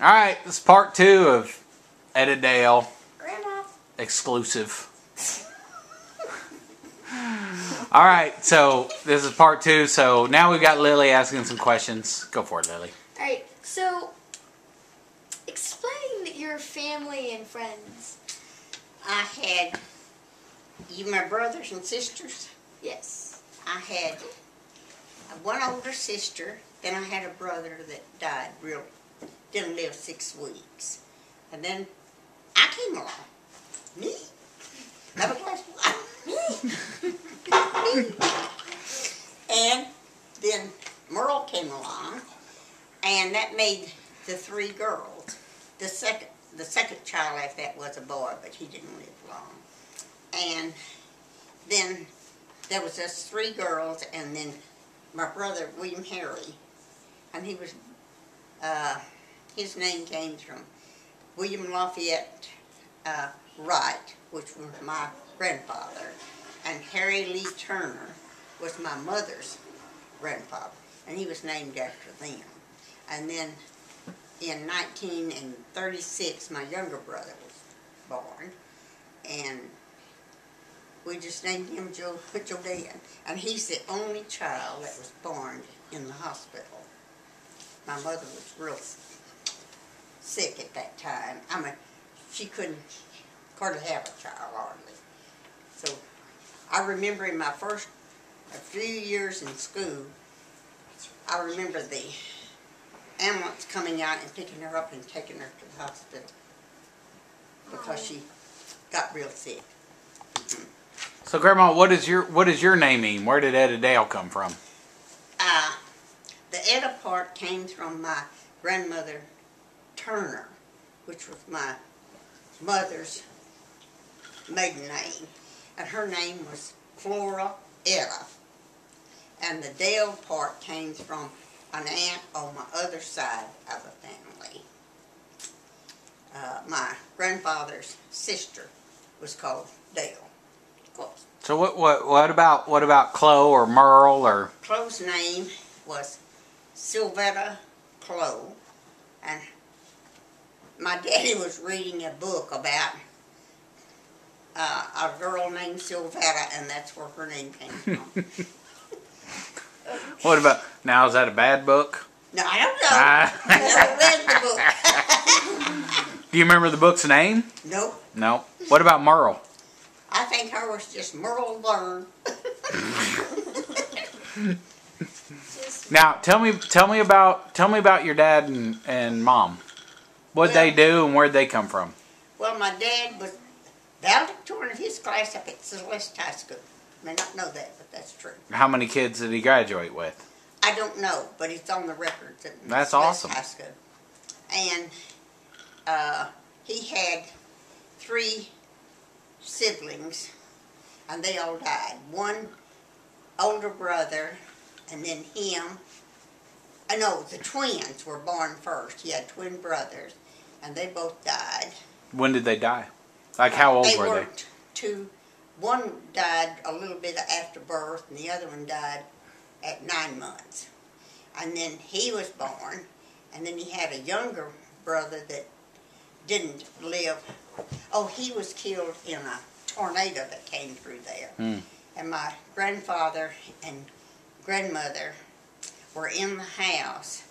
Alright, this is part 2 of Etta Dell. Grandma. Exclusive. Alright, so this is part 2. So now we've got Lily asking some questions. Go for it, Lily. Alright, so explain your family and friends. I had, you my brothers and sisters? Yes. I had one older sister, then I had a brother that died didn't live 6 weeks. And then I came along. Me? Have a glass of wine. Me. And then Merle came along, and that made the 3 girls. The second child after that was a boy, but he didn't live long. And then there was us 3 girls, and then my brother William Harry, and he was his name came from William Lafayette Wright, which was my grandfather, and Harry Lee Turner was my mother's grandfather, and he was named after them. And then in 1936, my younger brother was born, and we just named him Julian, and he's the only child that was born in the hospital. My mother was real sick at that time. I mean, she couldn't hardly have a child, hardly. So I remember in my first a few years in school, I remember the ambulance coming out and picking her up and taking her to the hospital because she got real sick. So, Grandma, what does your name mean? Where did Etta Dell come from? The Etta part came from my grandmother Turner, which was my mother's maiden name, and her name was Flora Etta. And the Dell part came from an aunt on my other side of the family. My grandfather's sister was called Dell. Of course. So what about Chloe or Merle or? Chloe's name was Sylvetta Chloe, and my daddy was reading a book about a girl named Sylvetta, and that's where her name came from. What about now? Is that a bad book? No, I don't know. I never read the book. Do you remember the book's name? Nope. No. What about Merle? I think her was just Merle Learn. Now, tell me about your dad and mom. What'd they do and where'd they come from? Well, my dad was valedictorian of his class up at Celeste High School. You may not know that, but that's true. How many kids did he graduate with? I don't know, but it's on the records at That's Celeste awesome. High School. And he had 3 siblings, and they all died. One older brother, and then him. No, the twins were born first. He had twin brothers, and they both died. When did they die? Like how old were they? Two. One died a little bit after birth, and the other one died at 9 months. And then he was born, and then he had a younger brother that didn't live. Oh, he was killed in a tornado that came through there. And my grandfather and grandmother were in the house,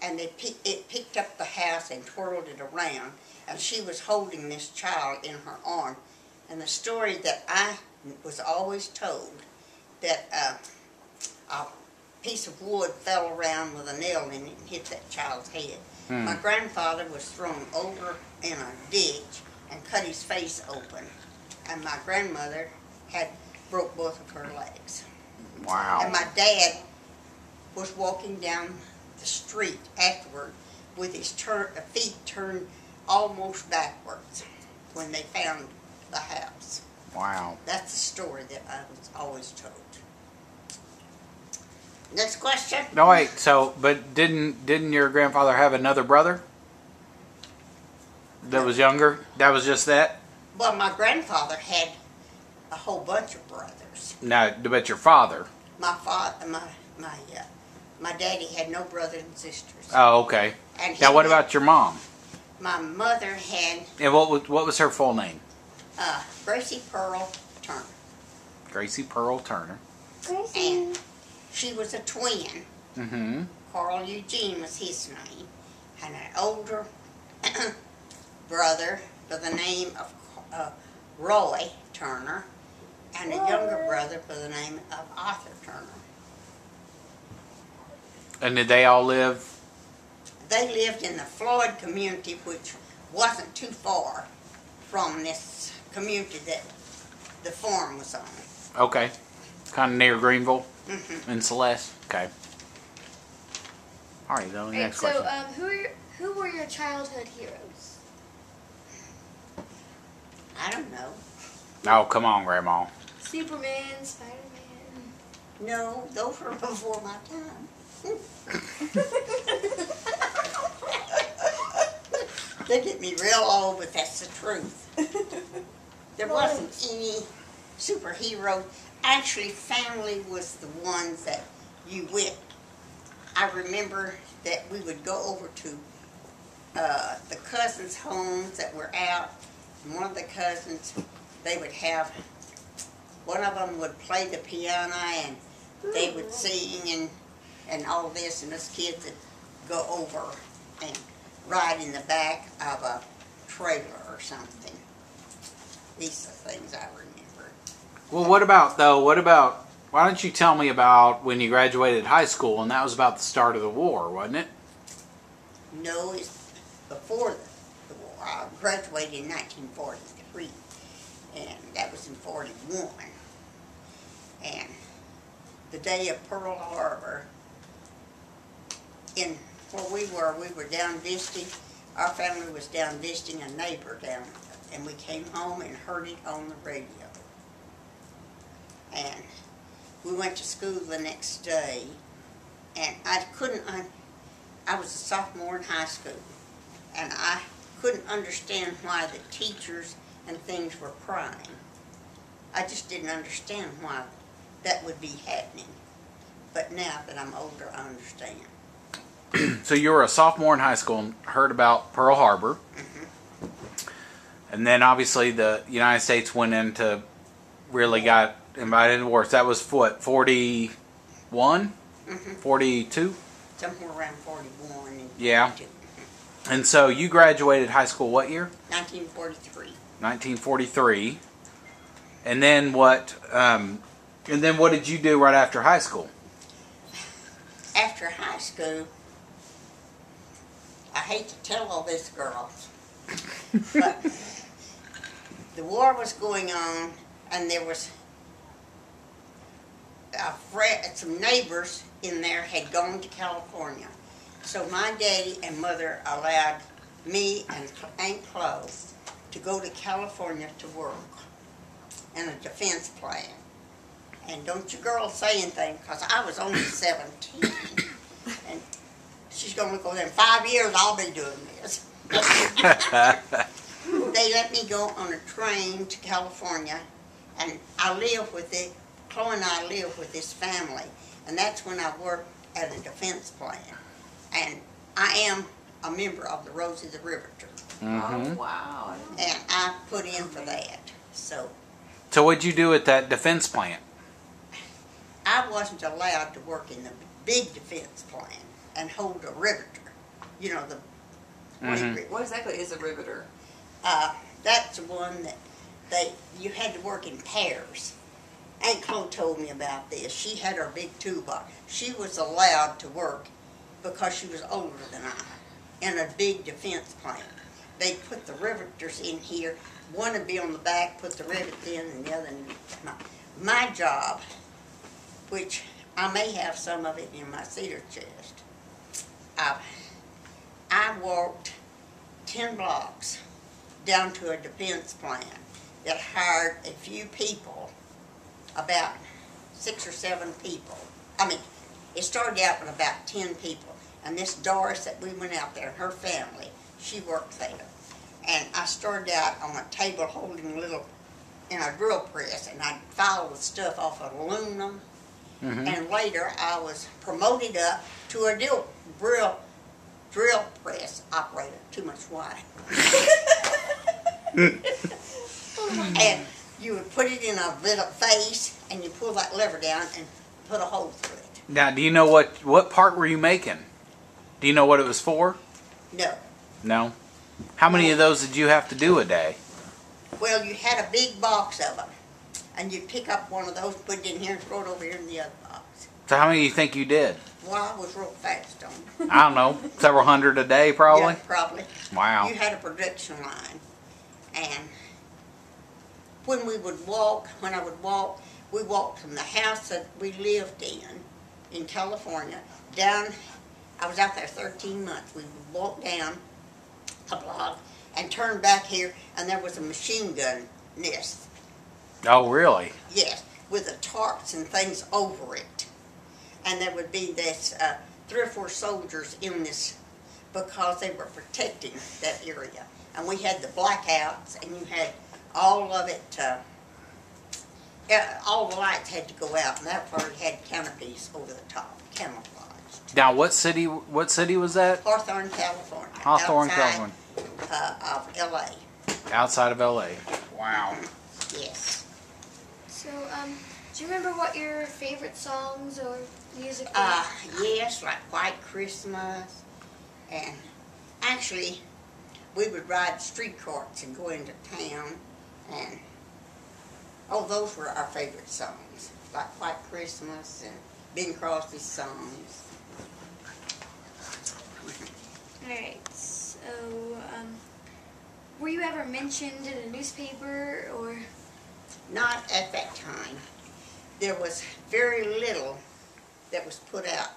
and it picked up the house and twirled it around, and she was holding this child in her arm. And the story that I was always told, that a piece of wood fell around with a nail in it and hit that child's head. My grandfather was thrown over in a ditch and cut his face open, and my grandmother had broke both of her legs. Wow. And my dad was walking down the street afterward with his feet turned almost backwards when they found the house. Wow. That's the story that I was always told. Next question. No, wait. So, but didn't your grandfather have another brother that was younger? That was just that? Well, my grandfather had a whole bunch of brothers. No, but your father. My father, My daddy had no brothers and sisters. Oh, okay. And he Now, what was- about your mom? My mother had And what was her full name? Gracie Pearl Turner. Gracie Pearl Turner. And she was a twin. Mm-hmm. Carl Eugene was his name. And an older brother by the name of Roy Turner. And a younger brother by the name of Arthur Turner. And did they all live? They lived in the Floyd community, which wasn't too far from this community that the farm was on. Okay. Kind of near Greenville Mm-hmm. and Celeste. Okay. All right, Lily, next so, question. who were your childhood heroes? I don't know. Oh, come on, Grandma. Superman, Spider-Man. No, those were before my time. They get me real old, but that's the truth. There wasn't any superhero. Actually, family was the ones that you went. I remember that we would go over to the cousins' homes that were out. And one of the cousins, they would have, one of them would play the piano and they would sing and all this, and us kids would go over and ride in the back of a trailer or something. These are things I remember. Well, why don't you tell me about when you graduated high school, and that was about the start of the war, wasn't it? No, it's before the war. I graduated in 1943, and that was in 41. And the day of Pearl Harbor, in where we were down visiting. Our family was down visiting a neighbor down, and we came home and heard it on the radio. And we went to school the next day, and I was a sophomore in high school, and I couldn't understand why the teachers and things were crying. I just didn't understand why that would be happening. But now that I'm older, I understand. So you were a sophomore in high school and heard about Pearl Harbor. Mm-hmm. And then obviously the United States went into, really got invited to war. So that was what, 41? Mm-hmm. 42? Somewhere around 41 and Yeah. 42. And so you graduated high school what year? 1943. 1943. And then what did you do right after high school? After high school, I hate to tell all this, girls, but the war was going on, and there was some neighbors in there had gone to California. So my daddy and mother allowed me and Aunt Chloe to go to California to work in a defense plant. And don't you girls say anything, because I was only 17. And she's going to go there in 5 years, I'll be doing this. They let me go on a train to California, and I live with it. Chloe and I live with this family, and that's when I worked at a defense plant. And I am a member of the Rosie the Riveter. Mm-hmm. Oh, wow. And I put in for that. So what'd you do at that defense plant? I wasn't allowed to work in the big defense plant and hold a riveter. You know, the Mhm. What exactly is a riveter? that's the one that you had to work in pairs. Aunt Chloe told me about this. She had her big toolbox. She was allowed to work because she was older than I in a big defense plant. They put the riveters in here. One would be on the back, put the rivets in, and the other in my job, which I may have some of it in my cedar chest. I walked 10 blocks down to a defense plant that hired a few people, about 6 or 7 people. I mean, it started out with about 10 people. And this Doris that we went out there, her family, she worked there. And I started out on a table holding in a drill press, and I'd file the stuff off of aluminum, And later I was promoted up to a drill press operator. Too much wine. And you would put it in a little vase, and you pull that lever down and put a hole through it. Now, do you know what part were you making? Do you know what it was for? No. No? How many of those did you have to do a day? Well, you had a big box of them, and you'd pick up one of those, put it in here, and throw it over here in the other box. So how many do you think you did? Well, I was real fast on it. I don't know, several hundred a day probably? Yeah, probably. Wow. You had a production line, and when I would walk, we walked from the house that we lived in California, down, I was out there 13 months. We would walk down a block and turn back here, and there was a machine gun nest. Oh, really? Yes, with the tarps and things over it. And there would be this 3 or 4 soldiers in this because they were protecting that area. And we had the blackouts, and you had all of it, all the lights had to go out, and that part had canopies over the top, camouflaged. Now, what city was that? Hawthorne, California. Hawthorne, outside, California. Of L.A. Outside of L.A. Wow. Yes. So, do you remember what your favorite songs or music were? Yes, like White Christmas, and actually, we would ride street carts and go into town, and those were our favorite songs, like White Christmas and Bing Crosby's songs. Alright, so, were you ever mentioned in a newspaper or? Not at that time. There was very little that was put out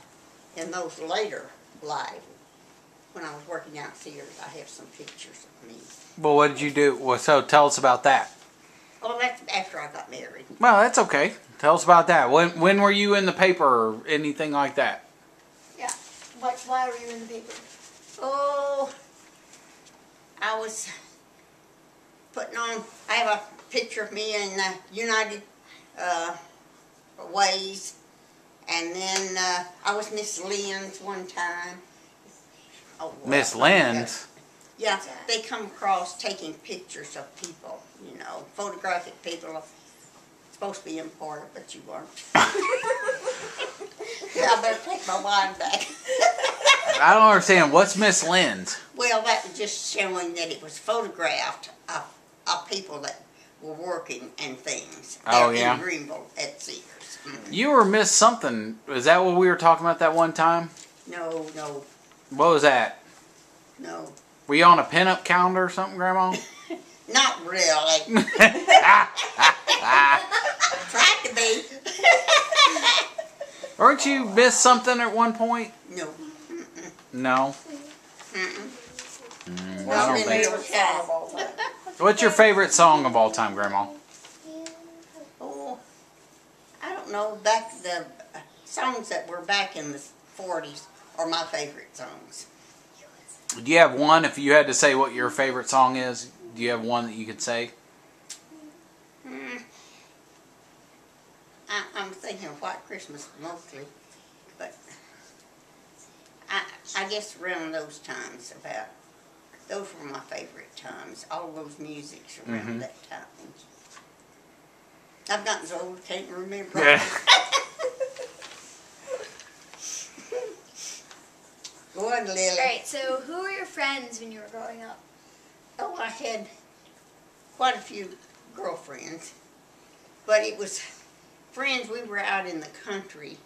in those later live. When I was working out Sears, I have some pictures of me. Well, what did you do? Well, so tell us about that. Oh, that's after I got married. Well, that's okay. Tell us about that. When were you in the paper or anything like that? Yeah. Why were you in the paper? Oh, I was putting on, I have a picture of me in United Ways, and then I was Miss Lynn's one time. Oh, well, Miss Lynn's? Yeah, they come across taking pictures of people, you know, photographic people. Supposed to be important, but you weren't. I better take my wine back. I don't understand. What's Miss Lynn's? Well, that was just showing that it was photographed of people that were working and things. Oh, there yeah? in Greenville at Sears. Mm. You were Miss something. Is that what we were talking about that one time? No. What was that? No. Were you on a pinup calendar or something, Grandma? Not really. Tried to be. Weren't you Miss something at one point? No. No? I don't think so. so. What's your favorite song of all time, Grandma? Oh, I don't know. The songs that were back in the 40s are my favorite songs. Do you have one, if you had to say what your favorite song is, do you have one that you could say? I'm thinking of White Christmas mostly, but I guess around those times those were my favorite times. All those musics around that time. I've gotten so old, can't remember. Yeah. Go on, Lily. Alright, so who were your friends when you were growing up? Oh, I had quite a few girlfriends, but it was friends. We were out in the country,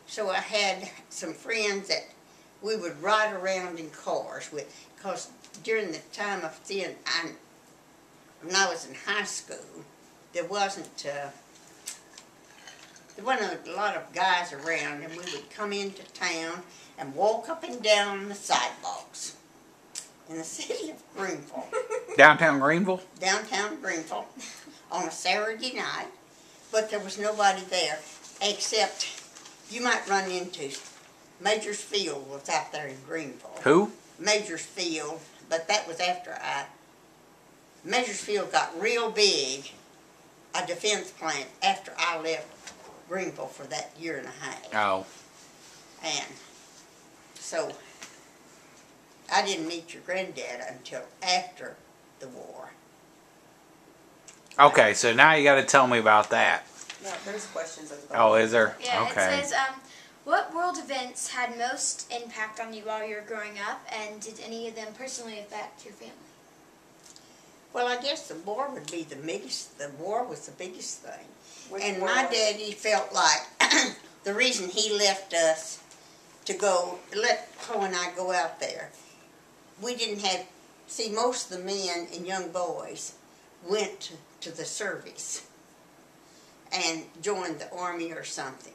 so I had some friends that we would ride around in cars with, because during the time of then, when I was in high school, there wasn't a lot of guys around, and we would come into town and walk up and down the sidewalks in the city of Greenville. Downtown Greenville? Downtown Greenville on a Saturday night, but there was nobody there except you might run into Major's Field was out there in Greenville. Who? Major's Field, but that was after Major's Field got real big, a defense plant, after I left Greenville for that year and a half. Oh. And so I didn't meet your granddad until after the war. Okay, so now you got to tell me about that. Yeah, there's questions as Oh, well. is there? Yeah, Okay. it says, what world events had most impact on you while you were growing up, and did any of them personally affect your family? Well, I guess the war would be the biggest. The war was the biggest thing. Which And war my was it? daddy felt like the reason he left us to go, let Chloe and I go out there, we didn't have, see, most of the men and young boys went to the service and joined the army or something.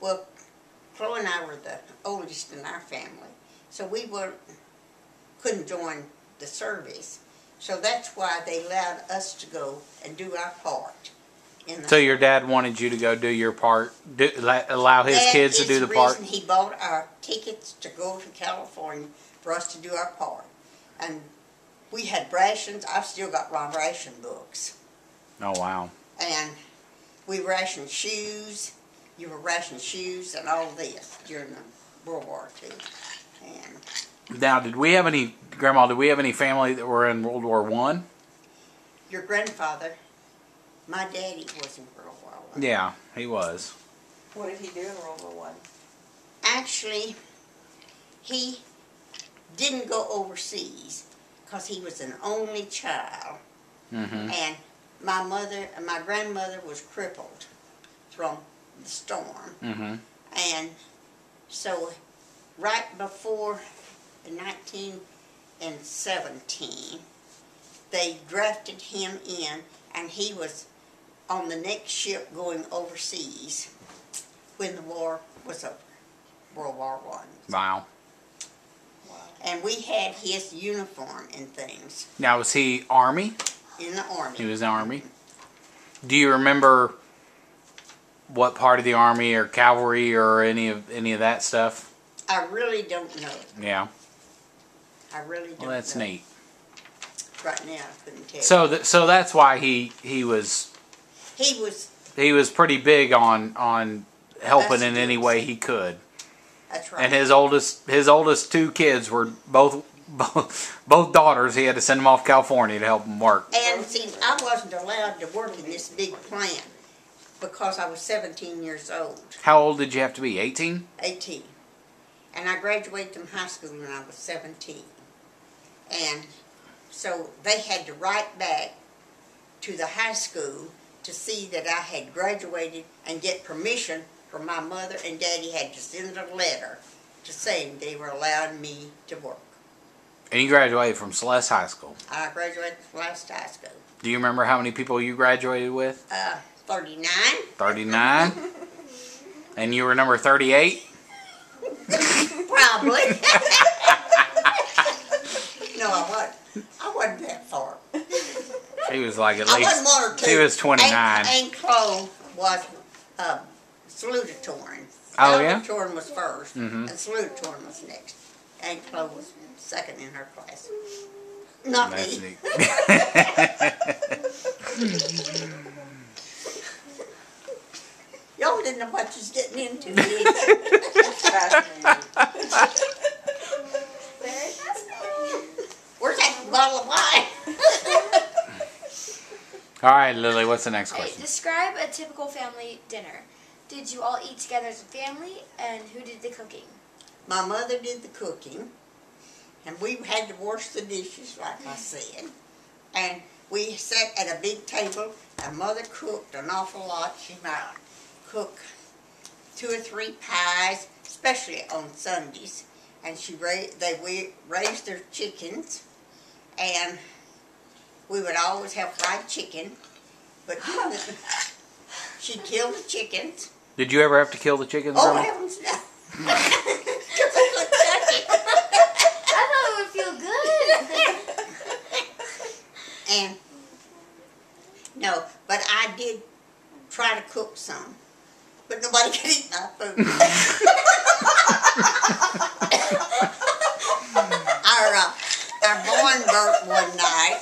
Well, Chloe and I were the oldest in our family, so we couldn't join the service. So that's why they allowed us to go and do our part. So your dad wanted you to go do your part, allow his kids to do the part? That is the reason he bought our tickets to go to California for us to do our part. And we had rations. I've still got my ration books. Oh, wow. And we rationed shoes. You were rationing shoes and all this during the World War II. And Now, Grandma, did we have any family that were in World War I? your grandfather, my daddy, was in World War I. Yeah, he was. What did he do in World War One? Actually, he didn't go overseas because he was an only child. Mm-hmm. And my grandmother was crippled from the storm. Mm-hmm. And so right before in 1917, they drafted him in, and he was on the next ship going overseas when the war was over, World War I. Wow. Wow. And we had his uniform and things Now, was he Army? in the Army. He was in the Army. Do you remember what part of the Army or cavalry or any of that stuff? I really don't know. Yeah. I really don't know. Well, that's neat. Right now, I couldn't tell you. So that's why he was He was, pretty big on helping That's in any good. way he could. that's right. And his oldest two kids were both daughters. He had to send them off to California to help them work. And see, I wasn't allowed to work in this big plant because I was 17 years old, How old did you have to be? 18? 18. And I graduated from high school when I was 17. And so they had to write back to the high school to see that I had graduated and get permission from my mother, and Daddy had to send a letter to saying they were allowing me to work. And you graduated from Celeste High School. I graduated from last high school. Do you remember how many people you graduated with? 39. 39? And you were number 38? Probably. No, I wasn't that far. He was like at I wasn't least, one or two. he was 29. Aunt Chloe was salutatorian. Oh, yeah? Salutatorian was first, Mhm. and salutatorian was next. Aunt Chloe was second in her class. Not That's me. neat. Y'all didn't know what you was getting into, did you? Fascinating. Very fascinating. Where's that bottle of wine? All right, Lily, what's the next Hey, question? describe a typical family dinner. Did you all eat together as a family, and who did the cooking? My mother did the cooking, and we had to wash the dishes, like I said. And we sat at a big table, and Mother cooked an awful lot. She might cook 2 or 3 pies, especially on Sundays. And we raised their chickens, and we would always have fried chicken. But she'd kill the chickens. Did you ever have to kill the chickens? Oh, Grandma? heavens no. I thought it would feel good. And no, but I did try to cook some, but nobody could eat my food. Our barn burnt one night.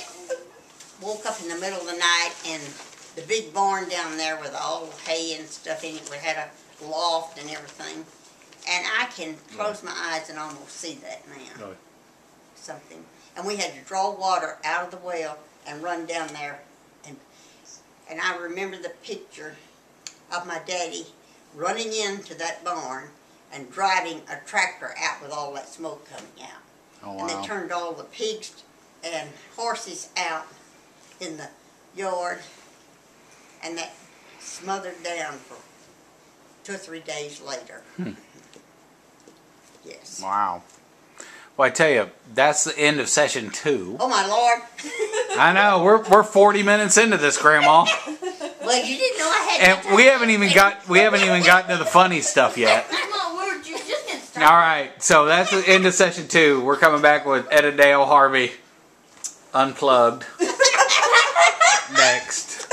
Woke up in the middle of the night, and the big barn down there with all hay and stuff in it. We had a loft and everything. And I can close my eyes and almost see that now. Right. Something. And we had to draw water out of the well and run down there. And I remember the picture of my daddy running into that barn and driving a tractor out with all that smoke coming out. Oh, And they wow. turned all the pigs and horses out in the yard. And that smothered down for 2 or 3 days later. Yes. Wow. Well, I tell you, that's the end of session 2. Oh my Lord. I know, we're 40 minutes into this, Grandma. Well, you didn't know I had. And we haven't even gotten to the funny stuff yet. Come on, we're just getting started. All right, so that's the end of session 2. We're coming back with Etta Dell Harvey, Unplugged.